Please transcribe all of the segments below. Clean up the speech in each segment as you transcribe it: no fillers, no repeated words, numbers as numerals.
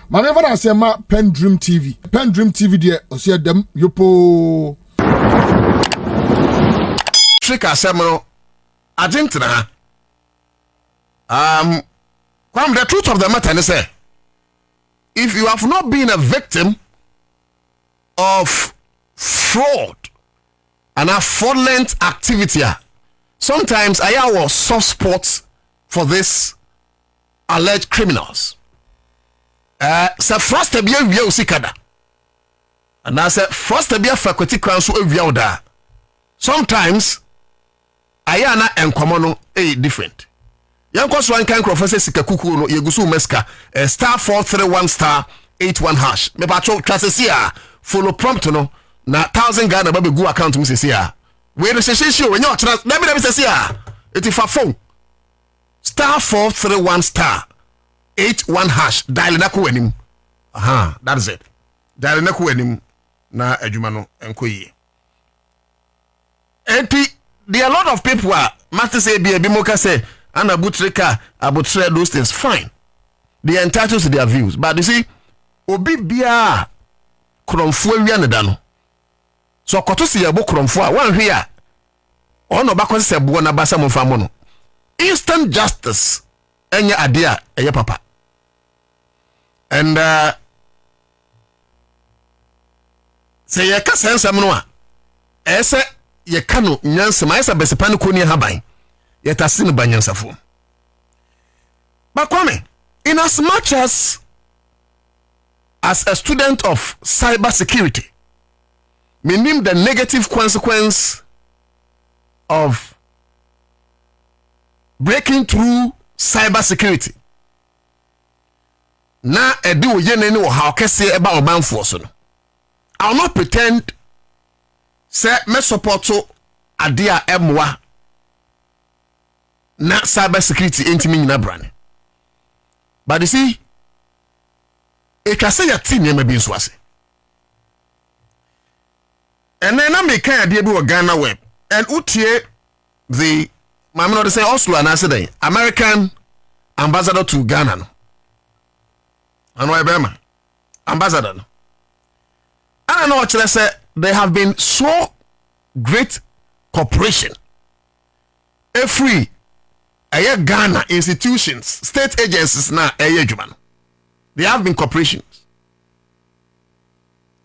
Maneva na say ma PENDREAM TV. PENDREAM TV there osia dem yopo. Trick asemno Argentina. The truth of the matter is say if you have not been a victim of fraud and a fraudulent activity, sometimes I have soft spots for this alleged criminals. Se first be awia usikada. And I say first be a faculty council awia oda. Sometimes ayana enkomo no different. Yanko so an kan professor sikakuku no yegusu meska star 431 star 81 hash. Me ba cho trasesia follow prompt no na 1000 Ghana ba be go account mu sesia. We no sheshe we nyo tra na be sesia. Etifa phone star 431 star 81 hash dial na ko anim. Aha, that's it. Dial na ko anim na adwuma no enko yi. There are a lot of people master say be moka say and abutreka abutre those things fine. They are entitled to their views, but you see obi bia kromfo awia ne da no. So koto se yebo kromfo a wan hwe a ono ba ko se bo na ba sa mo fa mo no. Instant justice enya ade a eye papa. And say ye ka sensam no a ese ye kanu nyansa ma esa besepan ko ni haban ye tasine banyansafo. But come in as much as a student of cyber security, meaning the negative consequence of breaking through cyber security. Na edi wo ye nani wo ha okese eba obanfo so no. I will not pretend say me support ade a emwa na cyber security entimi nyina brane. But you see, it can say your team may be in Swasi. And then I make kind of do a Ghana web. And Utie, the Mamma to say Oslo and I said, American ambassador to Ghana. And why Burma? Ambassador. I don't know what I say. They have been so great cooperation. Every Ghana institutions, state agencies now, they have been corporations.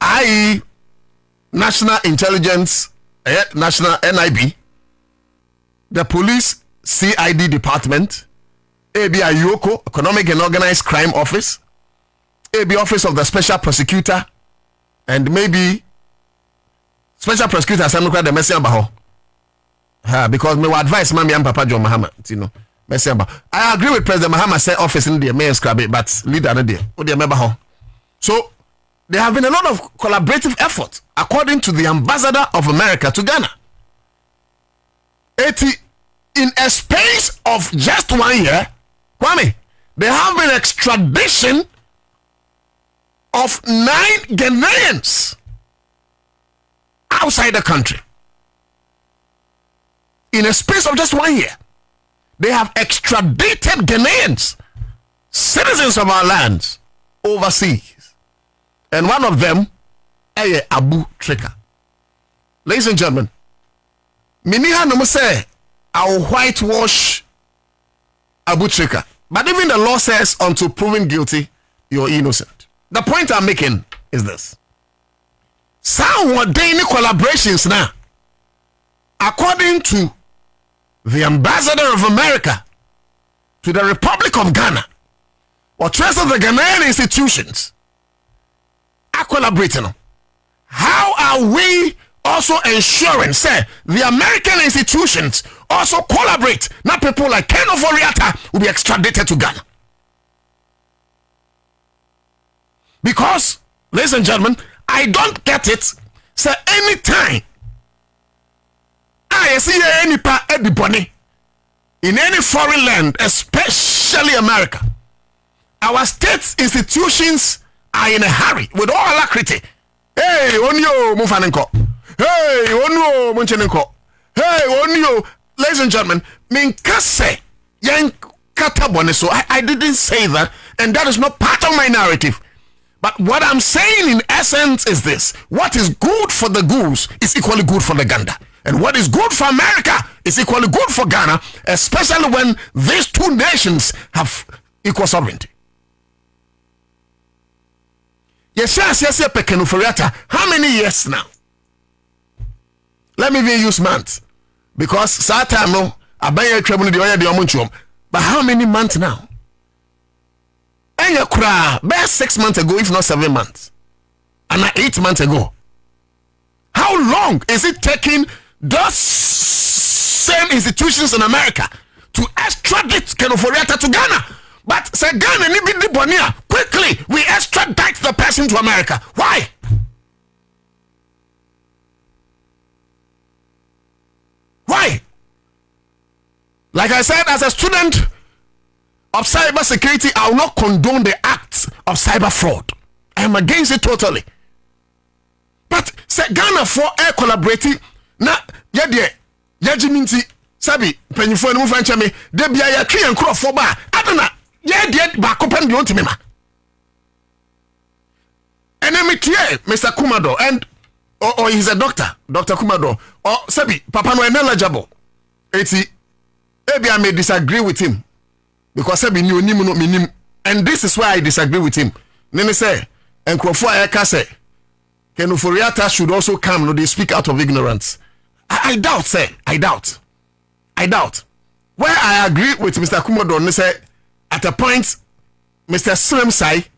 I.e. National Intelligence, National NIB, the Police CID Department, AB IOCO, Economic and Organized Crime Office, AB Office of the Special Prosecutor, and maybe Special Prosecutor Samuka the Messi Abaho. Because me advice Mami and Papa John Mahama, you know. I agree with President Mahama say office in the mayor scrap it, but leader no there. So there have been a lot of collaborative effort according to the ambassador of America to Ghana. In a space of just 1 year, Kwame, there have been extradition of 9 Ghanaians outside the country. In a space of just 1 year, they have extradited Ghanaians, citizens of our lands, overseas. And one of them, Abu Trika. Ladies and gentlemen, Miniha no say, I'll whitewash Abu Trika. But even the law says, until proven guilty, you're innocent. The point I'm making is this. Some daily collaborations now, according to the ambassador of America to the Republic of Ghana, or trust of the Ghanaian institutions, are collaborating. How are we also ensuring, say, the American institutions also collaborate? Not people like Ofori Atta will be extradited to Ghana. Because, ladies and gentlemen, I don't get it. Say, anytime I see any anybody in any foreign land, especially America, our state institutions are in a hurry with all alacrity. Hey, onyo mufanenko. Hey, onyo munchenenko. Hey, onyo. Ladies and gentlemen, minkase yan katabone. So I didn't say that, and that is not part of my narrative. But what I'm saying in essence is this: what is good for the goose is equally good for the gander. And what is good for America is equally good for Ghana, especially when these two nations have equal sovereignty. Yes, how many years now? Let me even use months. Because Satan no, but how many months now? And you cry, best 6 months ago, if not 7 months. And 8 months ago. How long is it taking those same institutions in America to extradite Kenoforiata to Ghana? But say Ghana ni bi bonia, quickly we extradite the person to America. Why? Why? Like I said, as a student of cyber security, I will not condone the acts of cyber fraud. I am against it totally. But say Ghana for air collaborating na yede yajiminti sabi penyifo no mfa nchame de bia ya twe enkrofo ba adana yede ba kopam de ontime ma enemy tie Mr. Kumodoe and or he's a doctor, Dr. Kumodoe, or sabi papa no ineligible eti maybe I may disagree with him because sabi ni onim no minim, and this is why I disagree with him. Nene say enkrofo ayeka say Kenoforiata should also come. No, they speak out of ignorance. I doubt, sir. I doubt. Where I agree with Mr. Kumodoe, say at a point, Mr. Sremsai,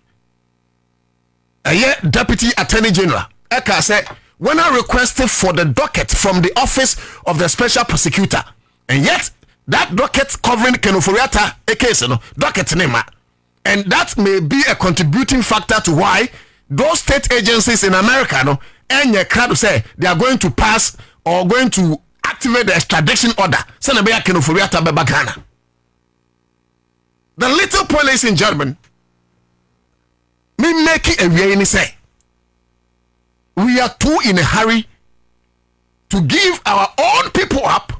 a Deputy Attorney General, Eka said, when I requested for the docket from the Office of the Special Prosecutor, and yet that docket covering Kenoforiata, a case, docket name, and that may be a contributing factor to why those state agencies in America, no, and your crowd say they are going to pass or going to activate the extradition order. The little point, ladies and gentlemen, me make it a way say we are too in a hurry to give our own people up,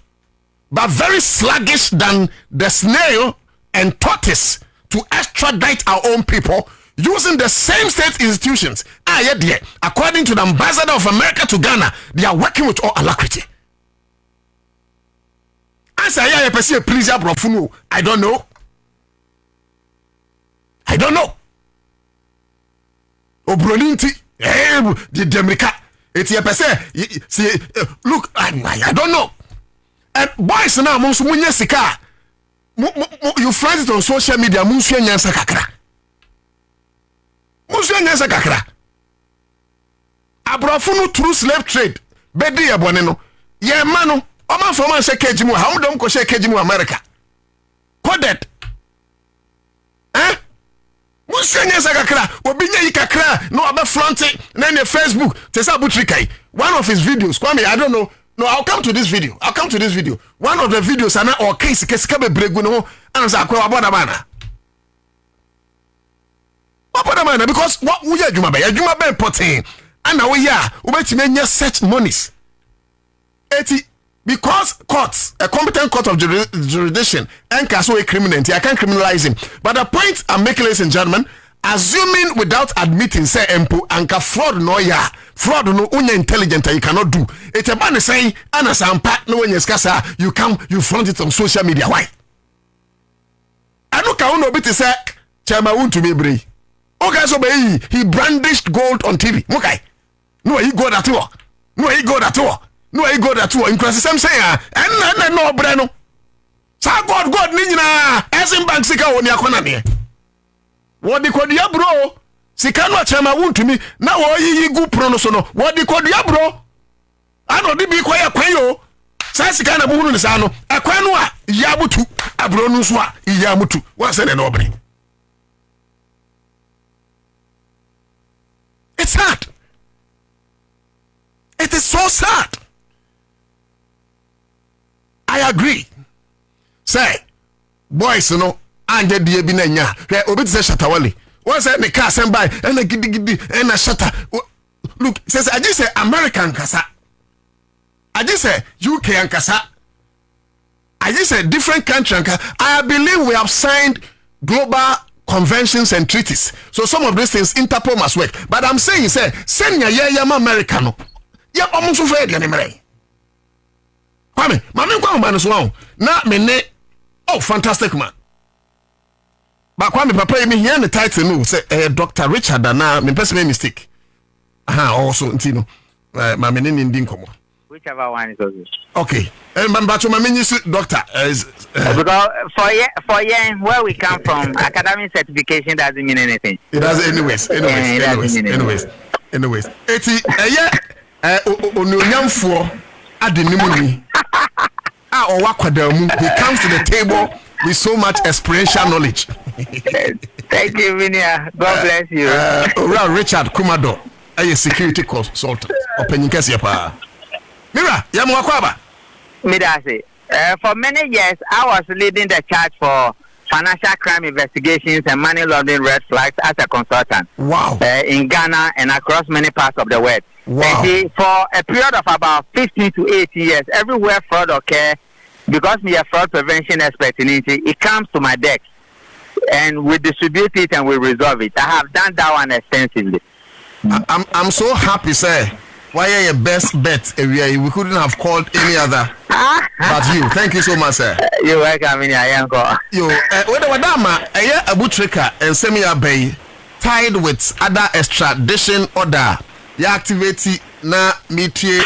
but very sluggish than the snail and tortoise to extradite our own people using the same state institutions. According to the ambassador of America to Ghana, they are working with all alacrity. Answer here, please, I don't know. Obroninti, the Demrica. It's look, I don't know. And boys now, you find it on social media, Abrafunu through slave trade. Bedi ya bwane no. Ye mano. Oma foma se kejimu. How dom ko se kejimu America. Coded. Musye nyesa kakra. Obinya yi kakra. No abe fronti. Nene Facebook. Tesa butrikai. One of his videos. Kwame, I don't know. No, I'll come to this video. One of the videos ana or case keskabe bregu no. Anasa kwa wabona bana. Because what we are Juma Bay potting, and now we are ubeti such monies. Because courts, a competent court of jurisdiction, and caso a criminal, I can't criminalize him. But the point I'm making, ladies and gentlemen, assuming without admitting, say empo anka fraud no unya intelligent you cannot do. It's a man saying anasampa no when you come you front it on social media. Why? I know ka uno bit say chama won to me bri. Okay, so he brandished gold on TV. Okay. No, he got that all. In class, I'm saying, and no, Breno. Sa God, Nina, as in Bank Sika on your corner. What the code, bro? Sikano Chama wound to me. Now, ye go pronosono. What the code, bro? I know the be quiet, Quayo. Sasikana Bunusano, a Quanua, Yabutu, a Bronuswa, Yamutu. What's an obey? It's sad. It is so sad. I agree. Say, boys, you know, and the Binanya, Obit says Shatawali. What's that? The car sent by and a giddy and a shutter. Look, says, I just say American Casa. I just say UK and Casa. I just say different country. I believe we have signed global conventions and treaties. So some of these things Interpol must work. But I'm saying, send your Americano. Yeah, almost afraid of any. Kwame, mami kwa man as well. Na me oh, fantastic man. But Kwame papa me here the title no say Dr. Richard na me person make mistake. Also ntino. Mami ni ndin komo. Whichever one is okay. Okay. But my doctor is because for where we come from, academic certification doesn't mean anything. It does anyways. Eti onyamfo adenimuni he comes to the table with so much experiential knowledge. Thank you, Vinia. God bless you. Richard Kumodoe, a security consultant. Open pa. Mira, yamuakwaba. Midase. For many years, I was leading the charge for financial crime investigations and money laundering red flags as a consultant. Wow. In Ghana and across many parts of the world. Wow. For a period of about 15 to 18 years, everywhere fraud occurs, because we are fraud prevention expert in it comes to my desk. And we distribute it and we resolve it. I have done that one extensively. I'm so happy, sir. Why are your best bet area? We couldn't have called any other but you. Thank you so much, sir. You're welcome. You, Abu Trika and Semia Bay tied with other extradition order. You activate na meeting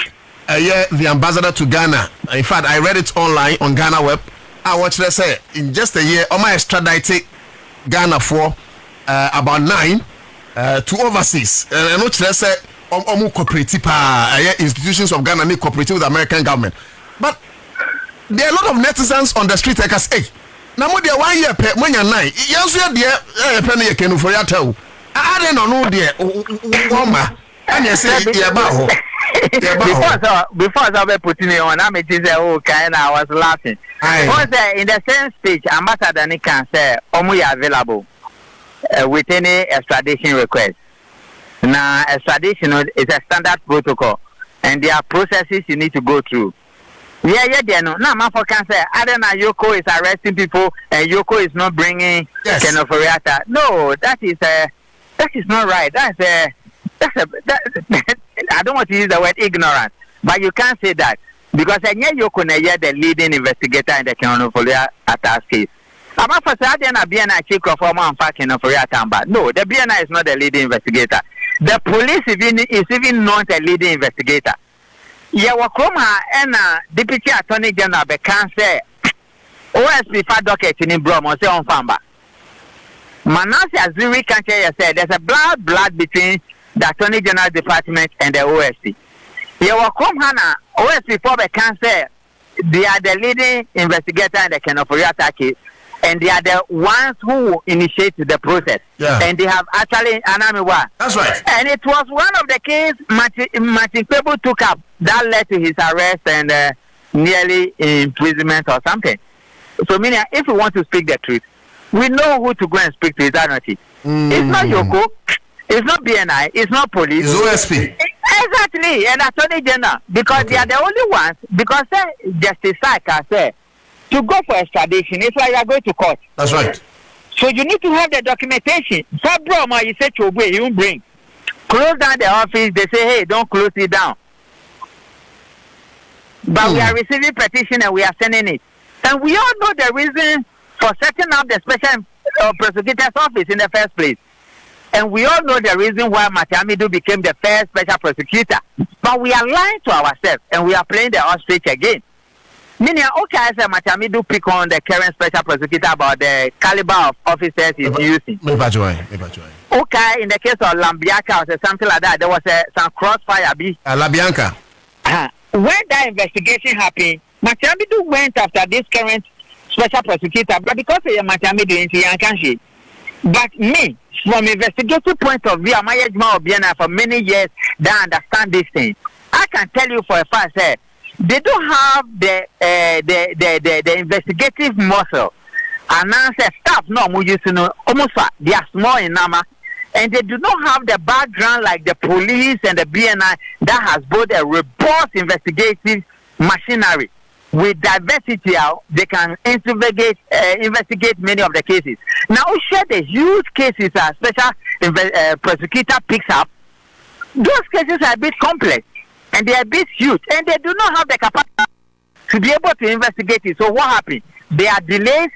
the ambassador to Ghana. In fact, I read it online on Ghana web. I watched it say in just a year, Oma extradited Ghana for about 9 to overseas. And what say cooperative institutions of Ghana need cooperative with the American government. But there are a lot of netizens on the street like us. Hey, now more than 1 year when you're 9. Yes, you're there. Penny can for your toe. I don't know, dear. Woma. And you say, before I was putting it on, I was laughing. Because in the same speech, Ambassador Nikan said, "Omu available with any extradition request." Now, extradition is a standard protocol, and there are processes you need to go through. Now, my for cancer, I don't know. Yoko is arresting people, and Yoko is not bringing Kenoforiata. No, that is not right. I don't want to use the word ignorant, but you can't say that, because Yoko is the leading investigator in the Kenoforiata case. I'm not for saying that BNI chief of former and fucking Kenoforiata, but no, the BNI is not the leading investigator. The police is even not a leading investigator. Yawakroma and Deputy Attorney General can say OSP for docket in Bromo say on Famba. Manasi Azuri can say there's a blood between the Attorney General Department and the OSP. Yawakroma OSP for can say they are the leading investigator in the Kenoforiata case, and they are the ones who initiate the process. Yeah. And they have actually Anamiwa. That's right. And it was one of the cases Martin Pebo took up that led to his arrest and nearly imprisonment or something. So, meaning, if we want to speak the truth, we know who to go and speak to. Is that not it? It's not Yoko. It's not BNI. It's not police. It's OSP. Exactly. And Attorney General. Because they are the only ones. Because Justice Saka said, to go for extradition, it's like you are going to court. That's right. So you need to have the documentation. So, bro, you say to you won't bring. Close down the office. They say, hey, don't close it down. But we are receiving petition and we are sending it. And we all know the reason for setting up the special prosecutor's office in the first place. And we all know the reason why Matamidu became the first special prosecutor. But we are lying to ourselves and we are playing the ostrich again. Meaning, okay, I said Matamidu pick on the current special prosecutor about the caliber of officers he's using. Okay, in the case of Lambianca or something like that, there was some crossfire. Lambianca. When that investigation happened, Matamidu went after this current special prosecutor, but because of Matamidu in Yankanshi. But me, from investigative point of view, for many years, they understand this thing. I can tell you for a fact that they don't have the investigative muscle. And now say staff no almost they are small in number, and they do not have the background like the police and the BNI that has both a robust investigative machinery with diversity, they can investigate many of the cases. Now, we share the huge cases a special prosecutor picks up. Those cases are a bit complex and they are a bit huge, and they do not have the capacity to be able to investigate it. So what happened? There are delays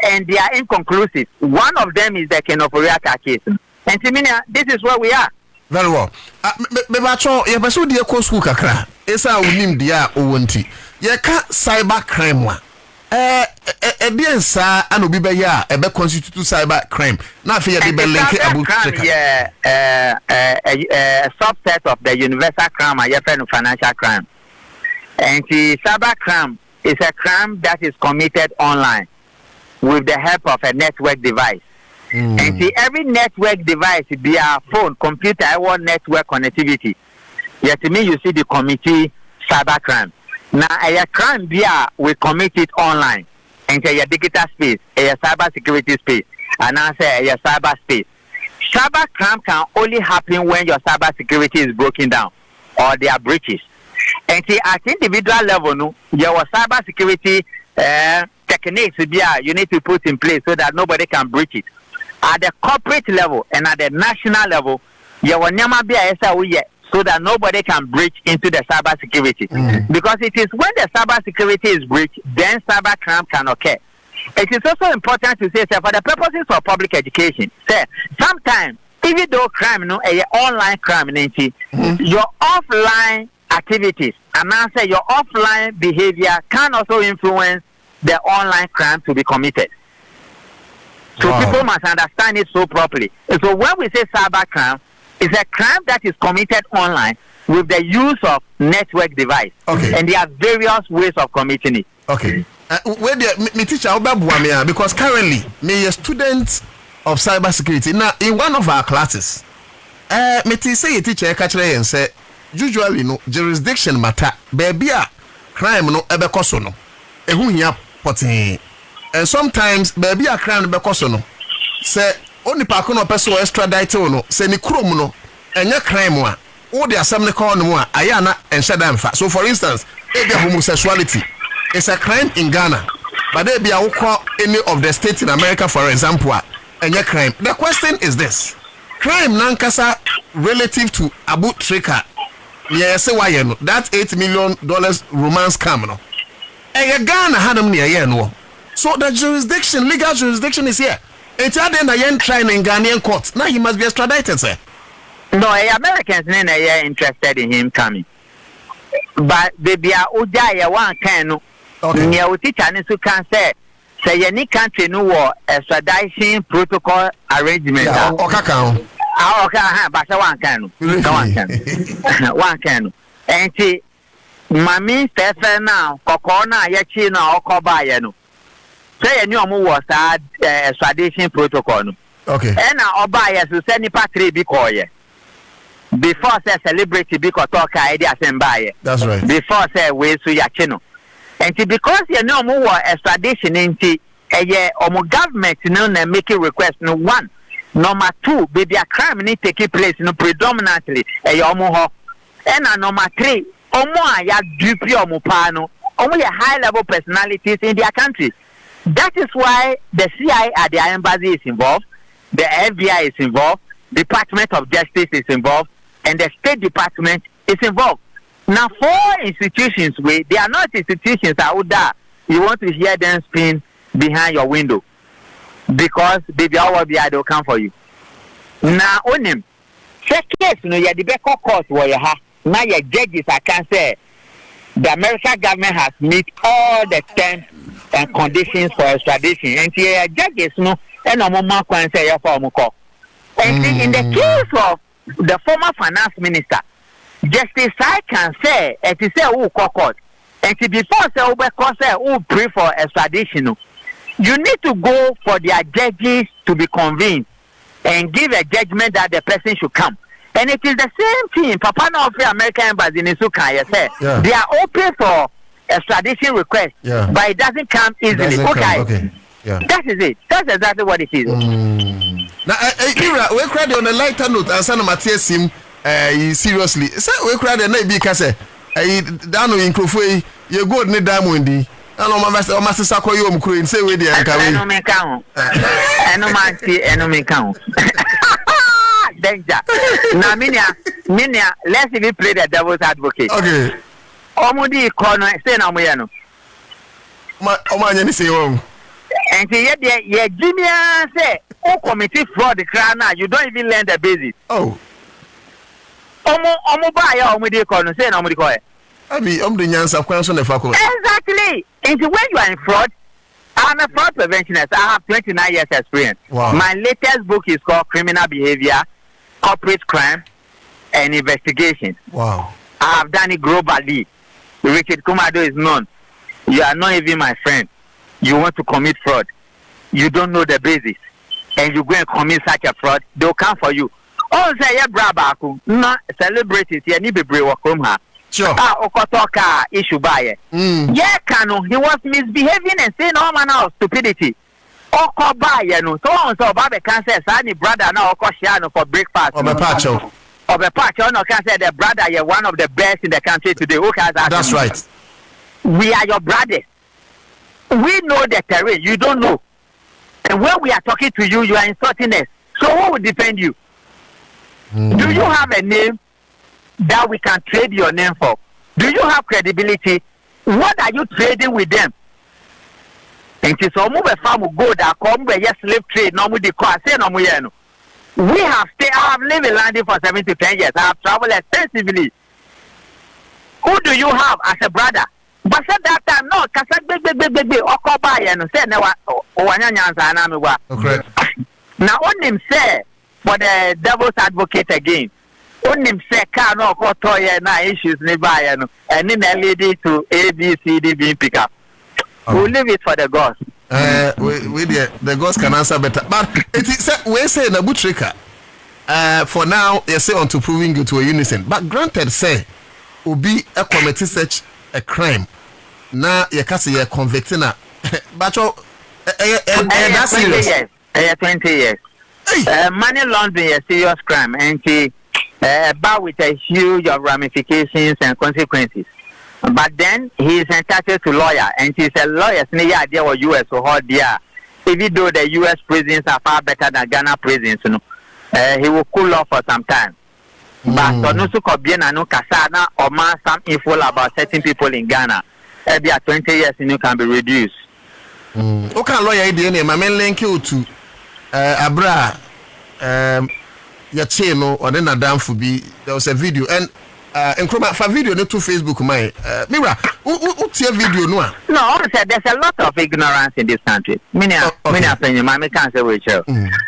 and they are inconclusive. One of them is the Ofori case. And Timina, this is where we are. Very well. Mebacho, ye beso de ko school kakra. Esa unim dia owonti. Ye ka cyber crime wa. Sa anobi be ya e be constitute cyber crime. Na afi ye be link about check. Yeah, a subset of the universal crime and financial crime. And the cyber crime is a crime that is committed online with the help of a network device. And see, every network device, be a phone, computer, or network connectivity. Yet to me, you see the committee cyber crime. Now, a crime we commit it online, and a digital space, a cyber security space, and I say a cyber space. Cyber crime can only happen when your cyber security is broken down or there are breaches. And see, at individual level, no, your cyber security techniques you need to put in place so that nobody can breach it. At the corporate level and at the national level, you will never be so that nobody can breach into the cyber security. Because it is when the cyber security is breached, then cyber crime can occur. It is also important to say, sir, for the purposes of public education, sir, sometimes, even though crime, online crime, your offline activities, and I say your offline behavior can also influence the online crime to be committed. So people must understand it so properly. So when we say cyber crime, it's a crime that is committed online with the use of network device. Okay. And there are various ways of committing it. Okay. Where me teacher because currently me a student of cybersecurity. Now in one of our classes, me say teacher catch and say usually no jurisdiction matter. Baby crime no ebe koso no. Ehun hia potin. And sometimes baby a crime be koso no. Say only park no person extradite no. Say ni krom no enye crime wa. O de asem ne call no a ayana enshada mfa. So for instance, maybe homosexuality is a crime in Ghana. But there be a any of the states in America, for example, enye crime. The question is this: crime nankasa relative to Abu Trika. Yes, why no? That $8 million romance scam no. Ghana hadam near no. So the jurisdiction, legal jurisdiction is here. It's had then a trial in Ghanaian court. Now he must be extradited, sir. No, Americans are interested in him coming. But baby, Uja one can near teacher can say any country no war extradition protocol arrangement. Yeah, but one can. One can. And see, Mammy Stephen now, Kokona, Yachina, or Kobayano. Say a new was extradition protocol. Okay. And now Obaya to send patri because before say celebrity because talk idea send by. That's right. Before say we so yachino. And because you know more extradition into a government making request no one. Number two, baby a crime need taking place predominantly and number three, ya dupe omupano, only high level personalities in their countries. That is why the CIA at the embassy is involved, the FBI is involved, Department of Justice is involved, and the State Department is involved. Now, 4 institutions, they are not institutions out there. You want to hear them spin behind your window because baby, all be they'll come for you. Now, on him, case, you the back court where you have now your judges. I can say the American government has met all the terms and conditions for extradition, and your judges and no more can say your form call. And in the case of the former finance minister, Justice I can say, and to say who court, and to before say who pray for extradition, you need to go for their judges to be convinced and give a judgment that the person should come. And it is the same thing. Papa no of American embassy in Sukan, say they are open for extradition request, but it doesn't come easily. Okay. Yeah. That is it. That's exactly what it is. Now, we cried on a lighter note, and San Matthias him seriously. So we cried and maybe because Dano in Crofway, you go ne diamond. I know my master Sako Yom Queen, say with the enemy count. Enemy count. Danger. Now, Minia, let's even play the devil's advocate. Okay. Omudi corner, say no moyano. My say home. And yet, Jimmy say, oh, committee fraud the crown now, you don't even learn the basics. Oh. Omo buy omudi corner, say no moyano. I mean, the answer question the faculty. Exactly. And when you are in fraud, I'm a fraud preventionist. I have 29 years experience. Wow. My latest book is called Criminal Behavior, Corporate Crime, and Investigation. Wow. I have done it globally. Richard Kumodoe is known. You are not even my friend. You want to commit fraud. You don't know the basis. And you go and commit such a fraud, they'll come for you. Oh, say, yeah, bravo. No, celebrate it. You need to be brave. Sure. Okotoka issue by yeah, Kano, he was misbehaving and saying all manner of stupidity. Oko buy no, so Baba can say, Sani brother now Oko Shiano for breakfast. Of a patch. No can say the brother, you're one of the best in the country today. Who has that? That's right. We are your brothers. We know the terrain, you don't know. And when we are talking to you, you are insulting us. So who will defend you? Do you have a name that we can trade your name for? Do you have credibility? What are you trading with them? And it's almost a farm go that come where yes slave trade no more the cost say no more. We have stayed. I have lived in London for 7 to 10 years. I have traveled extensively. Who do you have as a brother? But at that time, no, kasa big okoba ya no say ne wa wanya nyanza na me wa. Okay. Now on him say for the devil's advocate again. On him say car no kotoye na issues ni buy no and then lead to ABCD being pick up. We'll leave it for the gods. The gods can answer better. But it is we say na butrika. For now, you say on to proving you to a unison. But granted, say obi a committee such a crime. Now you can say you're convicted na. But that's serious. 20 years. Money laundering is a serious crime and but with a huge of ramifications and consequences. But then he is entitled to lawyer, and he's a lawyer. Idea or US or how there. Even though the US prisons are far better than Ghana prisons, he will cool off for some time. But Tonusu Kobiena no Kasana or some info about certain people in Ghana. Every 20 years can be reduced. Okay, lawyer idea. My main link you to Abra. Your channel or then a damn for be there was a video and for video no to Facebook my Mira what's your video no there's a lot of ignorance in this country many opinion my can't say with you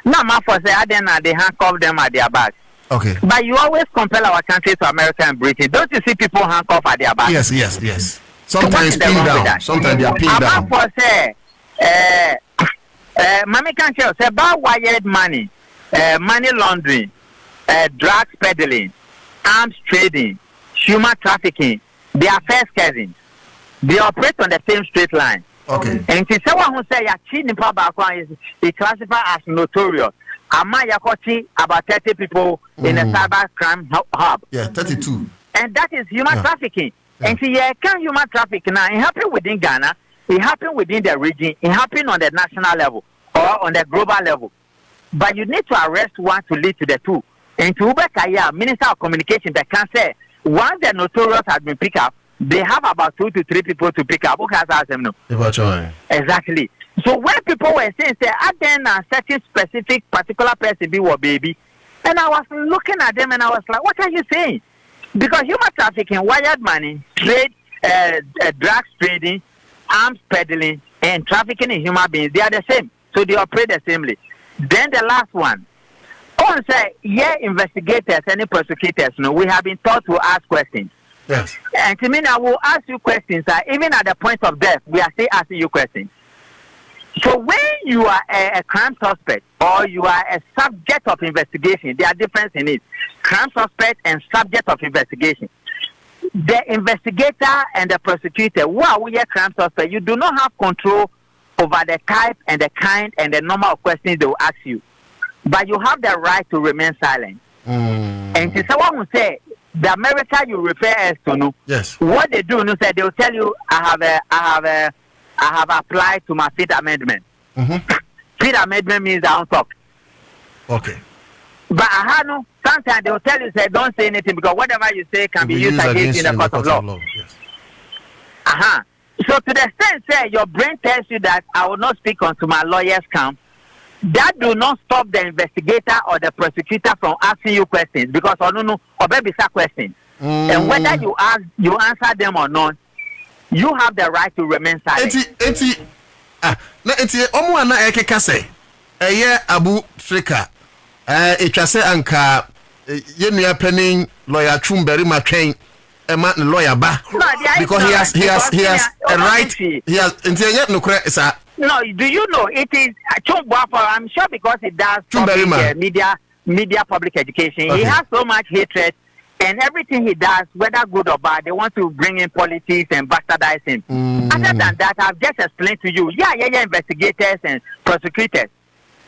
no ma for say they handcuff them at their back but you always compare our country to America and Britain. Don't you see people handcuff at their back? Yes sometimes pinned down sometimes they are pinned down for say mommy can't tell say about wired money money laundering, drugs peddling, arms trading, human trafficking, they are first cousins. They operate on the same straight line. Okay. And to someone who say cheating is classified as notorious. Ama yakochi about 30 people in a cyber crime hub. Yeah, 32. And that is human trafficking. And see, can human trafficking now? It happen within Ghana, it happen within the region, it happen on the national level or on the global level. But you need to arrest one to lead to the two. And to Ubekaya, Minister of Communication, they can say once the notorious has been picked up, they have about 2 to 3 people to pick up. Who can ask them no? Exactly. So when people were saying, say, I then a certain specific particular person be what baby, and I was looking at them and I was like, what are you saying? Because human trafficking, wired money, trade, drugs trading, arms peddling, and trafficking in human beings, they are the same. So they operate the samely. Then the last one. I say, investigators and prosecutors, we have been taught to ask questions. Yes. And to me, I will ask you questions. Even at the point of death, we are still asking you questions. So when you are a crime suspect or you are a subject of investigation, there are differences in it. Crime suspect and subject of investigation. The investigator and the prosecutor, while we are crime suspect, you do not have control over the type and the kind and the number of questions they will ask you. But you have the right to remain silent. And to someone who say, the America you refer us to, no. Yes. What they do, no, say they'll tell you, I have applied to my Fifth Amendment. Fifth Amendment means I don't talk. Okay. But sometimes they'll tell you, say, don't say anything because whatever you say can be used against you in the court of law. Yes. So to the extent, say, your brain tells you that I will not speak unto my lawyer's camp, that do not stop the investigator or the prosecutor from asking you questions because questions. And whether you answer them or not, you have the right to remain silent. Abu Trika. Say anka yenua penning lawyer Chumberi Matwain lawyer ba because he has a right. He has no, do you know it is I'm sure because it does public, media public education. Okay. He has so much hatred and everything he does, whether good or bad, they want to bring in politics and bastardize him. Other than that, I've just explained to you, investigators and prosecutors.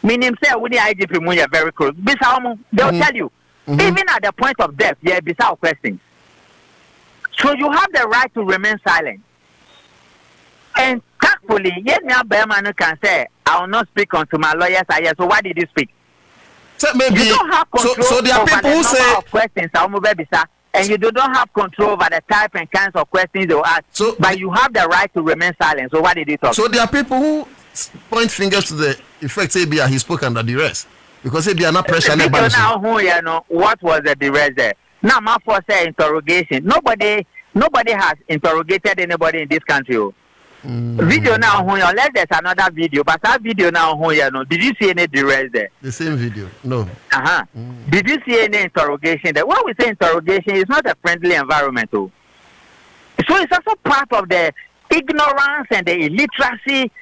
Meaning, say, with the IGP, when you're very close, they'll tell you, even at the point of death, yeah, bizarre questions. So you have the right to remain silent. And thankfully, yet now Bearman can say, I will not speak unto my lawyers. So why did you speak? So maybe you don't have control so there are people who say of questions, and you don't have control over the type and kinds of questions they will ask. So, but you have the right to remain silent. So why did you talk? So there are people who point fingers to the effect say he spoke under duress because they are not pressure. What was the duress there? Now my first interrogation. Nobody has interrogated anybody in this country. Video now, unless there's another video, but that video now, did you see any duress there? The same video, no. Did you see any interrogation there? When we say interrogation, it's not a friendly environment, So it's also part of the ignorance and the illiteracy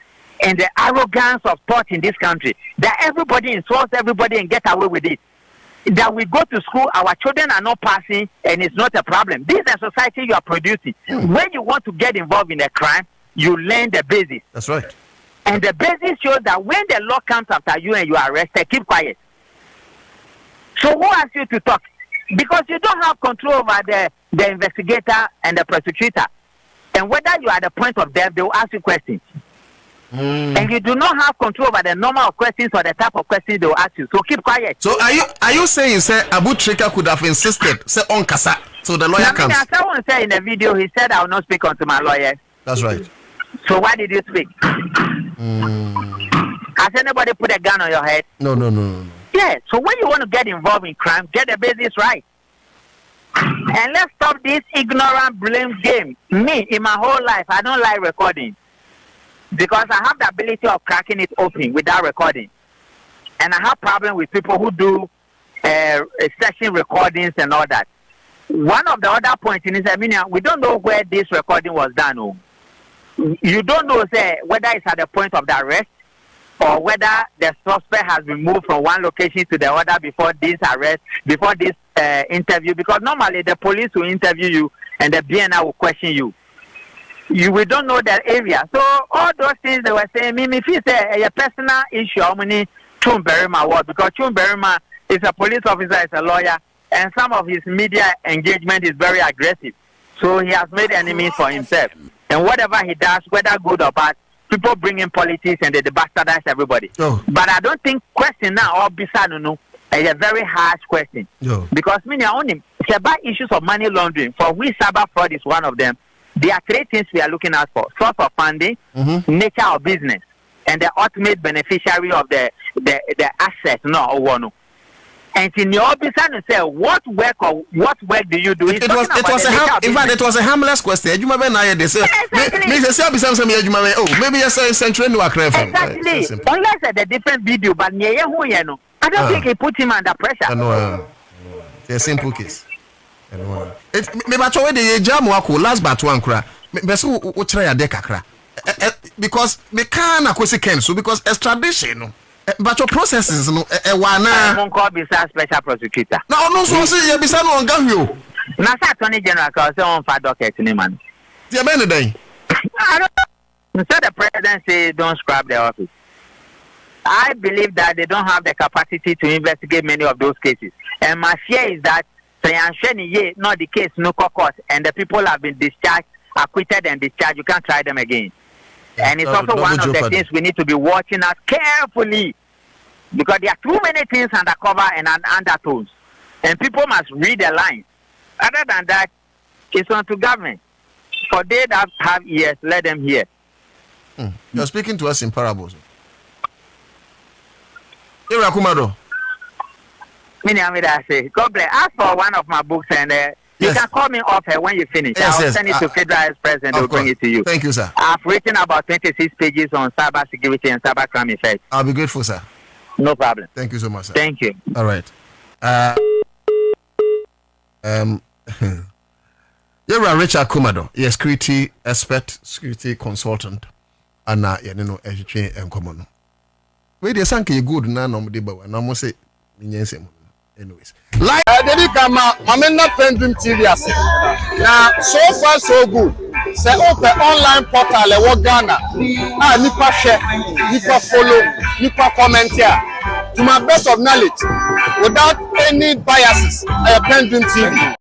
and the arrogance of thought in this country that everybody insults everybody and get away with it. That we go to school, our children are not passing, and it's not a problem. This is a society you are producing. When you want to get involved in a crime, you learn the basics. That's right. And the basics shows that when the law comes after you and you are arrested, keep quiet. So who asked you to talk? Because you don't have control over the investigator and the prosecutor. And whether you are at the point of death, they will ask you questions. And you do not have control over the number of questions or the type of questions they will ask you. So keep quiet. So are you saying, say, Abu Trika could have insisted, say, on Kasa, so the lawyer comes? Someone said in the video, he said, I will not speak unto my lawyer. That's right. So why did you speak? Has anybody put a gun on your head? No. Yeah, so when you want to get involved in crime, get the basics right. And let's stop this ignorant blame game. Me, in my whole life, I don't like recording. Because I have the ability of cracking it open without recording. And I have problems with people who do session recordings and all that. One of the other points in this, we don't know where this recording was done. You don't know, say, whether it's at the point of the arrest or whether the suspect has been moved from one location to the other before this arrest, before this interview. Because normally the police will interview you and the BNI will question you. We don't know that area. So all those things they were saying, if you say a personal issue, how many Chumberima was, because Chumberima is a police officer, is a lawyer, and some of his media engagement is very aggressive. So he has made enemies for himself. And whatever he does, whether good or bad, people bring in politics and they bastardize everybody. But I don't think question now or Bisanu is a very harsh question. Because only about issues of money laundering, for which cyber fraud is one of them. There are three things we are looking at for: source of funding, nature of business, and the ultimate beneficiary of the asset. And in your business, say what work do you do? It was a harmless question. Maybe century exactly. Unless the different video, but I don't think it put him under pressure. It's a simple case. Maybe I told you jam last but one cry. Because me can't so because extradition. But your processes no one call special prosecutor. No so say you be say no on you. Na say attorney general cause on for docket ni man. Dia be dey. Instead the president say don't scrap the office. I believe that they don't have the capacity to investigate many of those cases. And my fear is that Say ye, not the case, no court, and the people have been discharged, acquitted and discharged. You can't try them again. And it's also one of the things we need to be watching out carefully, because there are too many things undercover and undertones, and people must read the lines. Other than that, it's on to government. For they that have ears, let them hear. You're speaking to us in parables. Here, Kumodoe. God bless. Ask for one of my books, and you can call me off when you finish. I'll send it to Federal Express and they'll bring it to you. Thank you, sir. I've written about 26 pages on cyber security and cyber crime effects. I'll be grateful, sir. No problem. Thank you so much, sir. Thank you. All right. You're Richard Kumodoe, you're security expert, security consultant, and you know, education and common. Wait, you sank you good now, no, and I must say, anyways. Like Daddy Kama, I'm not PENDREAM TV. Now, so far so good. Say open online portal e Ghana. Nipa share, nipa follow, nipa comment here. To my best of knowledge, without any biases, PENDREAM TV.